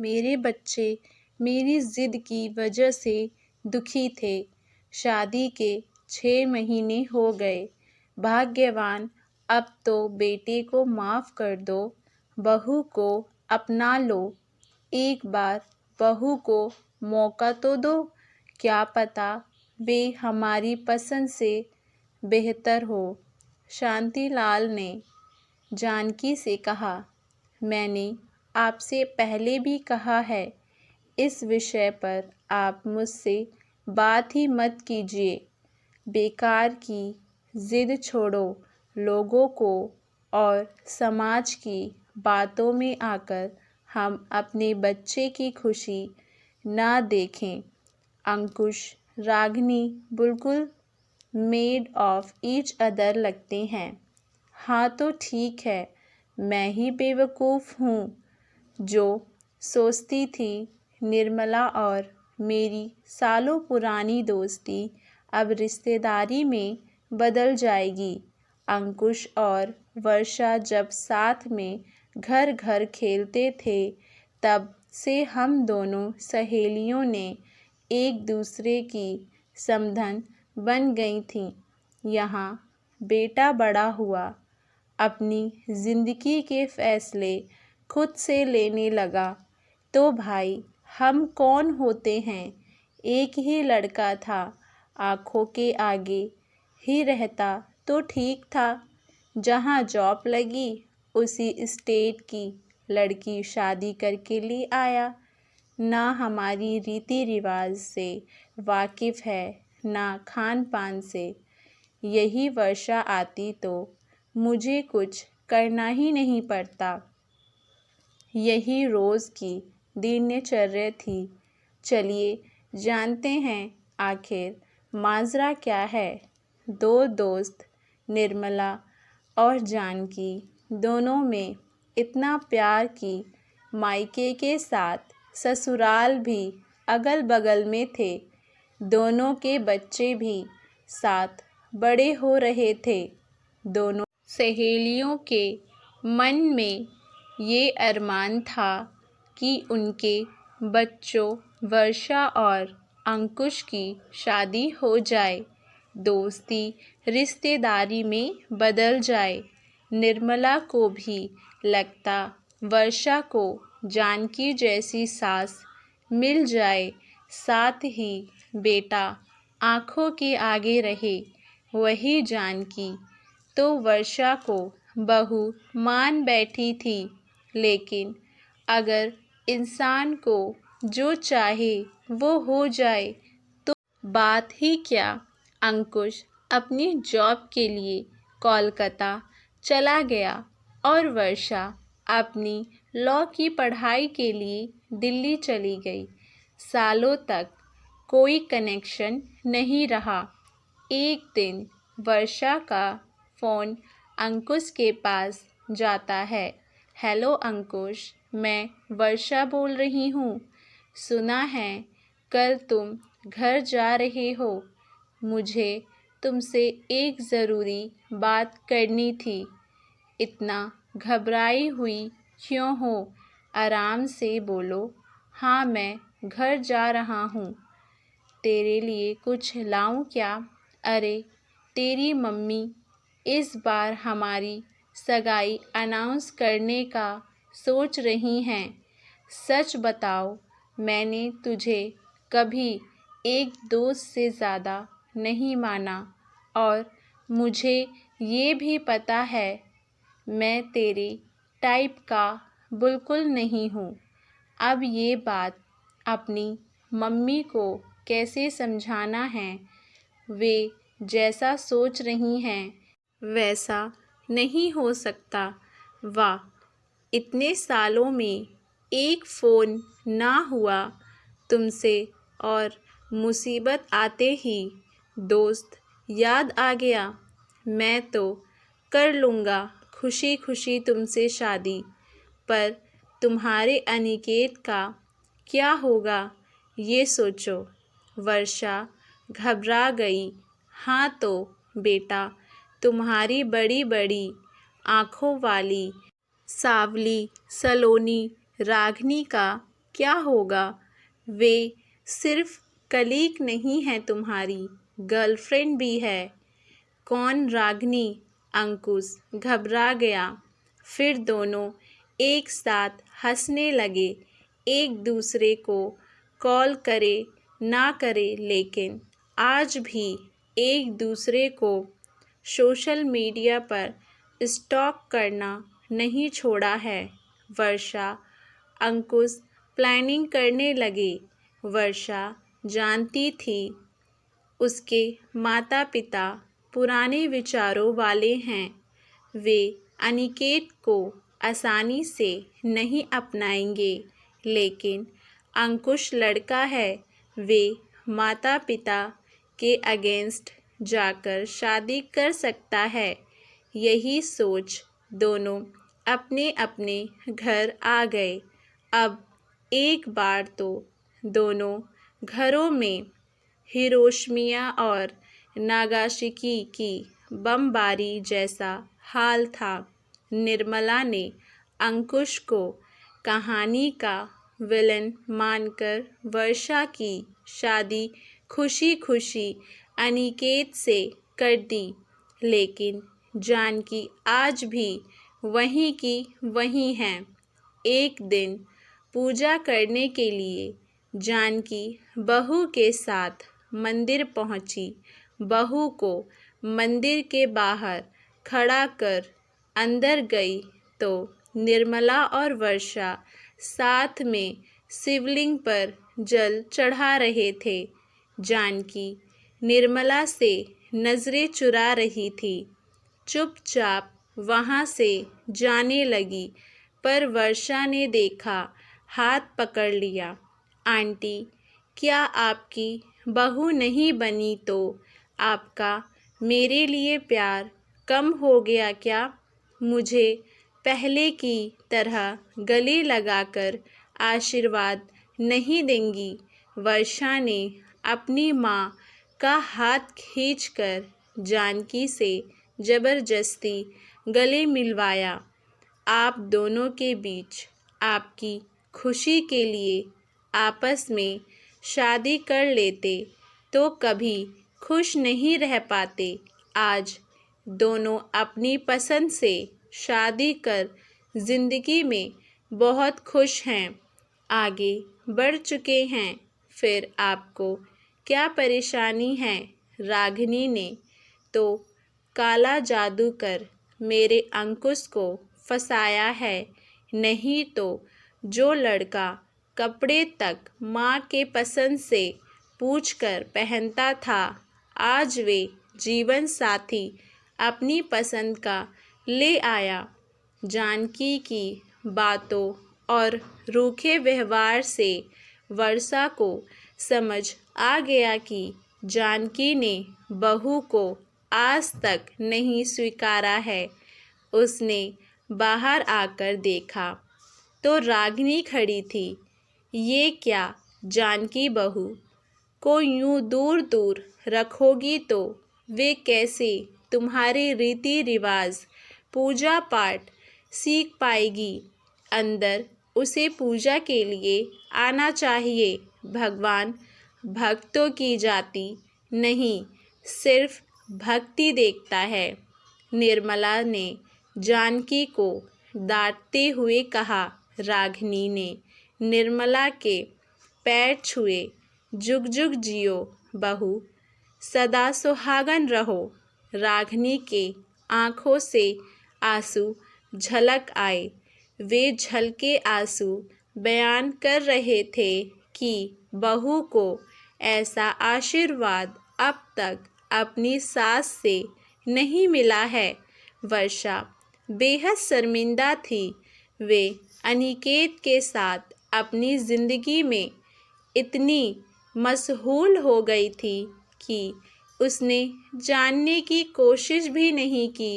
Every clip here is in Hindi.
मेरे बच्चे मेरी ज़िद की वजह से दुखी थे। शादी के 6 महीने हो गए। भाग्यवान, अब तो बेटे को माफ़ कर दो, बहू को अपना लो। एक बार बहू को मौका तो दो, क्या पता वे हमारी पसंद से बेहतर हो। शांतिलाल ने जानकी से कहा, मैंने आपसे पहले भी कहा है, इस विषय पर आप मुझसे बात ही मत कीजिए। बेकार की ज़िद छोड़ो। लोगों को और समाज की बातों में आकर हम अपने बच्चे की खुशी ना देखें। अंकुश, रागिनी बिल्कुल मेड ऑफ ईच अदर लगते हैं। हाँ तो ठीक है, मैं ही बेवकूफ़ हूँ जो सोचती थी निर्मला और मेरी सालों पुरानी दोस्ती अब रिश्तेदारी में बदल जाएगी। अंकुश और वर्षा जब साथ में घर घर खेलते थे, तब से हम दोनों सहेलियों ने एक दूसरे की समधन बन गई थीं। यहाँ बेटा बड़ा हुआ, अपनी ज़िंदगी के फ़ैसले खुद से लेने लगा, तो भाई हम कौन होते हैं। एक ही लड़का था, आँखों के आगे ही रहता तो ठीक था। जहाँ जॉब लगी उसी स्टेट की लड़की शादी करके ले आया। ना हमारी रीति रिवाज से वाकिफ़ है, ना खान पान से। यही वर्षा आती तो मुझे कुछ करना ही नहीं पड़ता। यही रोज़ की दिनचर्या थी। चलिए जानते हैं आखिर माजरा क्या है। दो दोस्त निर्मला और जानकी दोनों में इतना प्यार कि मायके के साथ ससुराल भी अगल बगल में थे। दोनों के बच्चे भी साथ बड़े हो रहे थे। दोनों सहेलियों के मन में ये अरमान था कि उनके बच्चों वर्षा और अंकुश की शादी हो जाए, दोस्ती रिश्तेदारी में बदल जाए। निर्मला को भी लगता वर्षा को जानकी जैसी सास मिल जाए, साथ ही बेटा आँखों के आगे रहे। वही जानकी तो वर्षा को बहू मान बैठी थी, लेकिन अगर इंसान को जो चाहे वो हो जाए तो बात ही क्या। अंकुश अपनी जॉब के लिए कोलकाता चला गया और वर्षा अपनी लॉ की पढ़ाई के लिए दिल्ली चली गई। सालों तक कोई कनेक्शन नहीं रहा। एक दिन वर्षा का फ़ोन अंकुश के पास जाता है। हेलो अंकुश, मैं वर्षा बोल रही हूँ। सुना है कल तुम घर जा रहे हो। मुझे तुमसे एक ज़रूरी बात करनी थी। इतना घबराई हुई क्यों हो? आराम से बोलो। हाँ, मैं घर जा रहा हूँ। तेरे लिए कुछ लाऊं क्या? अरे, तेरी मम्मी इस बार हमारी सगाई अनाउंस करने का सोच रही हैं। सच बताओ, मैंने तुझे कभी एक दोस्त से ज़्यादा नहीं माना और मुझे ये भी पता है मैं तेरे टाइप का बिल्कुल नहीं हूँ। अब ये बात अपनी मम्मी को कैसे समझाना है? वे जैसा सोच रही हैं वैसा नहीं हो सकता। वाह, इतने सालों में एक फ़ोन ना हुआ तुमसे और मुसीबत आते ही दोस्त याद आ गया। मैं तो कर लूँगा खुशी खुशी तुमसे शादी, पर तुम्हारे अनिकेत का क्या होगा ये सोचो। वर्षा घबरा गई। हाँ तो बेटा, तुम्हारी बड़ी बड़ी आँखों वाली सांवली सलोनी रागिनी का क्या होगा? वे सिर्फ कलीग नहीं है, तुम्हारी गर्लफ्रेंड भी है। कौन? रागिनी। अंकुश घबरा गया। फिर दोनों एक साथ हंसने लगे। एक दूसरे को कॉल करे ना करे, लेकिन आज भी एक दूसरे को सोशल मीडिया पर स्टॉक करना नहीं छोड़ा है। वर्षा अंकुश प्लानिंग करने लगे। वर्षा जानती थी उसके माता पिता पुराने विचारों वाले हैं। वे अनिकेत को आसानी से नहीं अपनाएंगे, लेकिन अंकुश लड़का है। वे माता पिता के अगेंस्ट जाकर शादी कर सकता है। यही सोच दोनों अपने अपने घर आ गए। अब एक बार तो दोनों घरों में हिरोशिमा और नागासाकी की बमबारी जैसा हाल था। निर्मला ने अंकुश को कहानी का विलन मानकर वर्षा की शादी खुशी खुशी अनिकेत से कर दी, लेकिन जानकी आज भी वहीं की वहीं है। एक दिन पूजा करने के लिए जानकी बहू के साथ मंदिर पहुंची। बहू को मंदिर के बाहर खड़ा कर अंदर गई तो निर्मला और वर्षा साथ में शिवलिंग पर जल चढ़ा रहे थे। जानकी निर्मला से नजरें चुरा रही थी। चुपचाप वहां से जाने लगी, पर वर्षा ने देखा, हाथ पकड़ लिया। आंटी, क्या आपकी बहू नहीं बनी तो आपका मेरे लिए प्यार कम हो गया क्या? मुझे पहले की तरह गले लगाकर आशीर्वाद नहीं देंगी? वर्षा ने अपनी माँ का हाथ खींचकर जानकी से जबरदस्ती गले मिलवाया। आप दोनों के बीच आपकी खुशी के लिए आपस में शादी कर लेते तो कभी खुश नहीं रह पाते। आज दोनों अपनी पसंद से शादी कर जिंदगी में बहुत खुश हैं, आगे बढ़ चुके हैं। फिर आपको क्या परेशानी है? रागिनी ने तो काला जादू कर मेरे अंकुश को फंसाया है। नहीं तो जो लड़का कपड़े तक माँ के पसंद से पूछकर पहनता था, आज वे जीवन साथी अपनी पसंद का ले आया। जानकी की बातों और रूखे व्यवहार से वर्षा को समझ आ गया कि जानकी ने बहू को आज तक नहीं स्वीकारा है। उसने बाहर आकर देखा तो रागिनी खड़ी थी। ये क्या जानकी बहू को यूं दूर दूर रखोगी तो वे कैसे तुम्हारे रीति रिवाज पूजा पाठ सीख पाएगी? अंदर उसे पूजा के लिए आना चाहिए। भगवान भक्तों की जाति नहीं, सिर्फ भक्ति देखता है। निर्मला ने जानकी को डांटते हुए कहा। रागिनी ने निर्मला के पैर छुए। जुग जुग जियो बहू, सदा सुहागन रहो। रागिनी के आँखों से आंसू झलक आए। वे झलके आंसू बयान कर रहे थे कि बहू को ऐसा आशीर्वाद अब तक अपनी सास से नहीं मिला है। वर्षा बेहद शर्मिंदा थी। वे अनिकेत के साथ अपनी जिंदगी में इतनी मशगूल हो गई थी कि उसने जानने की कोशिश भी नहीं की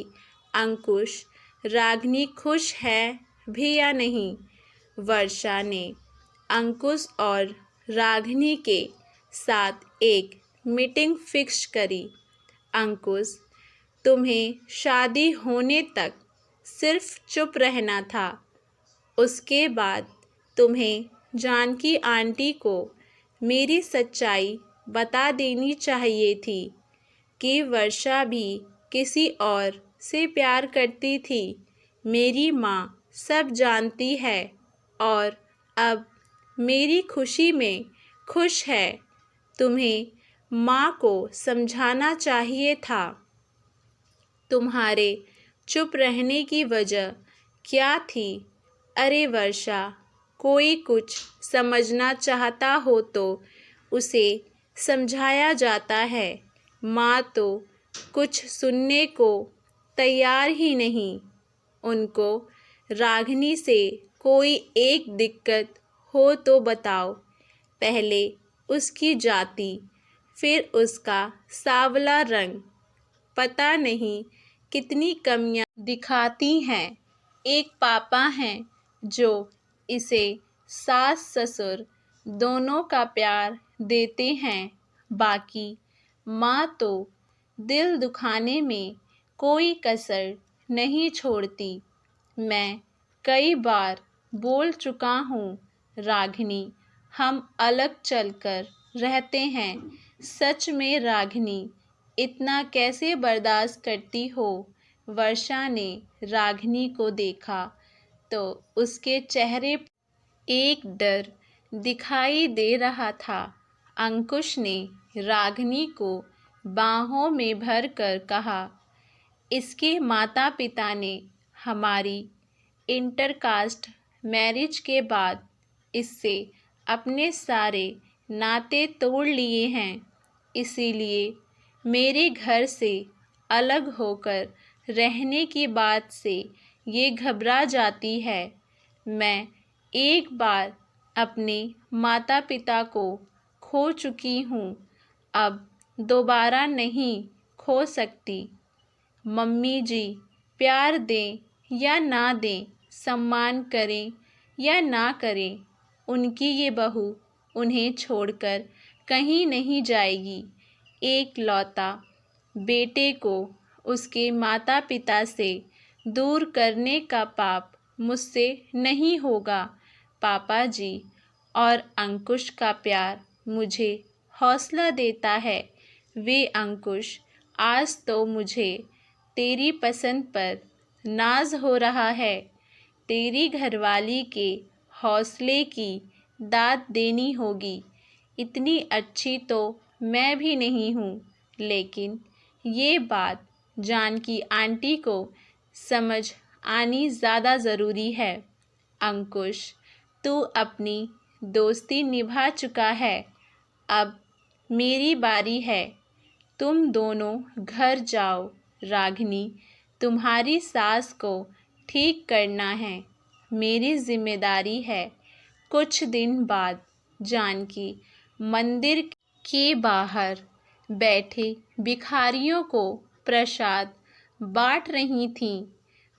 अंकुश रागिनी खुश है भी या नहीं। वर्षा ने अंकुश और रागिनी के साथ एक मीटिंग फिक्स करी। अंकुश, तुम्हें शादी होने तक सिर्फ चुप रहना था। उसके बाद तुम्हें जानकी आंटी को मेरी सच्चाई बता देनी चाहिए थी कि वर्षा भी किसी और से प्यार करती थी। मेरी माँ सब जानती है और अब मेरी खुशी में खुश है। तुम्हें माँ को समझाना चाहिए था। तुम्हारे चुप रहने की वजह क्या थी? अरे वर्षा, कोई कुछ समझना चाहता हो तो उसे समझाया जाता है। माँ तो कुछ सुनने को तैयार ही नहीं। उनको रागिनी से कोई एक दिक्कत हो तो बताओ। पहले उसकी जाति, फिर उसका सांवला रंग, पता नहीं कितनी कमियां दिखाती हैं। एक पापा हैं जो इसे सास ससुर दोनों का प्यार देते हैं। बाकी माँ तो दिल दुखाने में कोई कसर नहीं छोड़ती। मैं कई बार बोल चुका हूँ रागिनी, हम अलग चलकर रहते हैं। सच में रागिनी, इतना कैसे बर्दाश्त करती हो? वर्षा ने रागिनी को देखा तो उसके चेहरे पर एक डर दिखाई दे रहा था। अंकुश ने रागिनी को बाहों में भरकर कहा, इसके माता पिता ने हमारी इंटरकास्ट मैरिज के बाद इससे अपने सारे नाते तोड़ लिए हैं। इसीलिए मेरे घर से अलग होकर रहने की बात से ये घबरा जाती है। मैं एक बार अपने माता पिता को खो चुकी हूँ, अब दोबारा नहीं खो सकती। मम्मी जी प्यार दें या ना दें, सम्मान करें या ना करें, उनकी ये बहू उन्हें छोड़कर कहीं नहीं जाएगी। एक लौता बेटे को उसके माता पिता से दूर करने का पाप मुझसे नहीं होगा। पापा जी और अंकुश का प्यार मुझे हौसला देता है। वे अंकुश, आज तो मुझे तेरी पसंद पर नाज हो रहा है। तेरी घरवाली के हौसले की दाद देनी होगी। इतनी अच्छी तो मैं भी नहीं हूँ, लेकिन ये बात जानकी आंटी को समझ आनी ज़्यादा ज़रूरी है। अंकुश, तू अपनी दोस्ती निभा चुका है, अब मेरी बारी है। तुम दोनों घर जाओ। रागिनी, तुम्हारी सास को ठीक करना है, मेरी जिम्मेदारी है। कुछ दिन बाद जानकी मंदिर के बाहर बैठे भिखारियों को प्रसाद बांट रही थीं।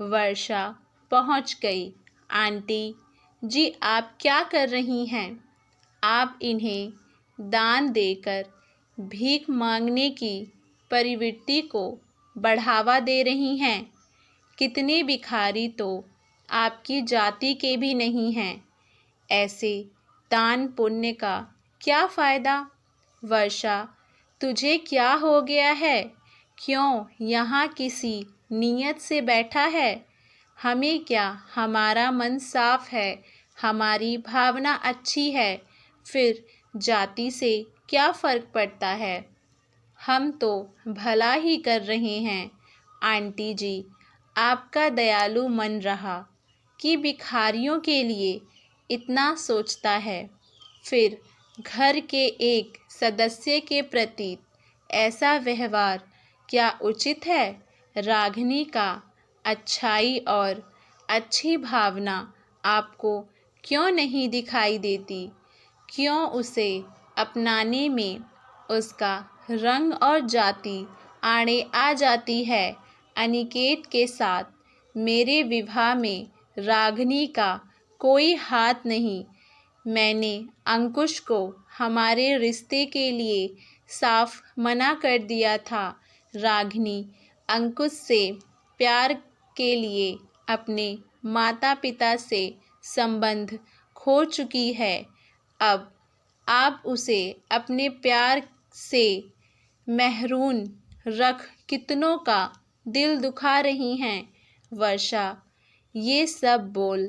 वर्षा पहुंच गई। आंटी जी, आप क्या कर रही हैं? आप इन्हें दान देकर भीख मांगने की प्रवृत्ति को बढ़ावा दे रही हैं। कितने भिखारी तो आपकी जाति के भी नहीं हैं। ऐसे दान पुण्य का क्या फ़ायदा? वर्षा, तुझे क्या हो गया है? क्यों यहाँ किसी नीयत से बैठा है? हमें क्या, हमारा मन साफ है, हमारी भावना अच्छी है, फिर जाति से क्या फ़र्क पड़ता है? हम तो भला ही कर रहे हैं। आंटी जी, आपका दयालु मन रहा कि भिखारियों के लिए इतना सोचता है, फिर घर के एक सदस्य के प्रति ऐसा व्यवहार क्या उचित है? रागिनी का अच्छाई और अच्छी भावना आपको क्यों नहीं दिखाई देती? क्यों उसे अपनाने में उसका रंग और जाति आड़े आ जाती है? अनिकेत के साथ मेरे विवाह में रागिनी का कोई हाथ नहीं। मैंने अंकुश को हमारे रिश्ते के लिए साफ मना कर दिया था। रागिनी अंकुश से प्यार के लिए अपने माता पिता से संबंध खो चुकी है। अब आप उसे अपने प्यार से महरूम रख कितनों का दिल दुखा रही हैं। वर्षा ये सब बोल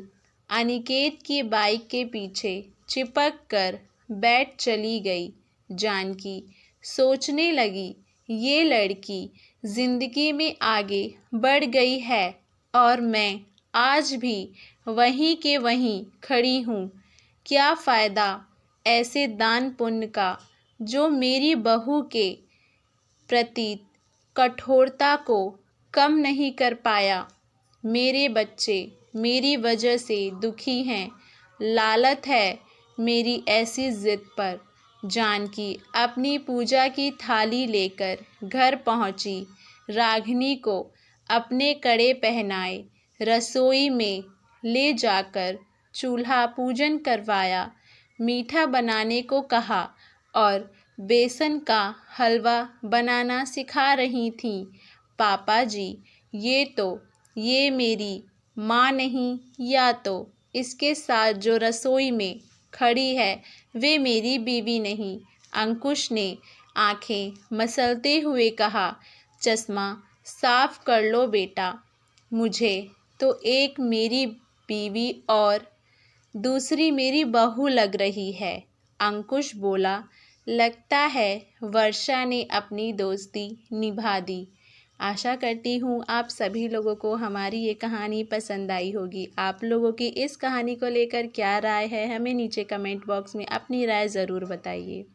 अनिकेत की बाइक के पीछे चिपक कर बैठ चली गई। जानकी सोचने लगी, ये लड़की जिंदगी में आगे बढ़ गई है और मैं आज भी वहीं के वहीं खड़ी हूँ। क्या फ़ायदा ऐसे दान पुण्य का जो मेरी बहू के प्रति कठोरता को कम नहीं कर पाया। मेरे बच्चे मेरी वजह से दुखी हैं। लालत है मेरी ऐसी जिद पर। जानकी अपनी पूजा की थाली लेकर घर पहुंची। रागिनी को अपने कड़े पहनाए रसोई में ले जाकर चूल्हा पूजन करवाया। मीठा बनाने को कहा और बेसन का हलवा बनाना सिखा रही थीं। पापा जी, ये मेरी माँ नहीं, या तो इसके साथ जो रसोई में खड़ी है वे मेरी बीवी नहीं। अंकुश ने आंखें मसलते हुए कहा, चश्मा साफ कर लो बेटा। मुझे तो एक मेरी बीवी और दूसरी मेरी बहू लग रही है। अंकुश बोला, लगता है वर्षा ने अपनी दोस्ती निभा दी। आशा करती हूँ आप सभी लोगों को हमारी ये कहानी पसंद आई होगी। आप लोगों की इस कहानी को लेकर क्या राय है, हमें नीचे कमेंट बॉक्स में अपनी राय ज़रूर बताइए।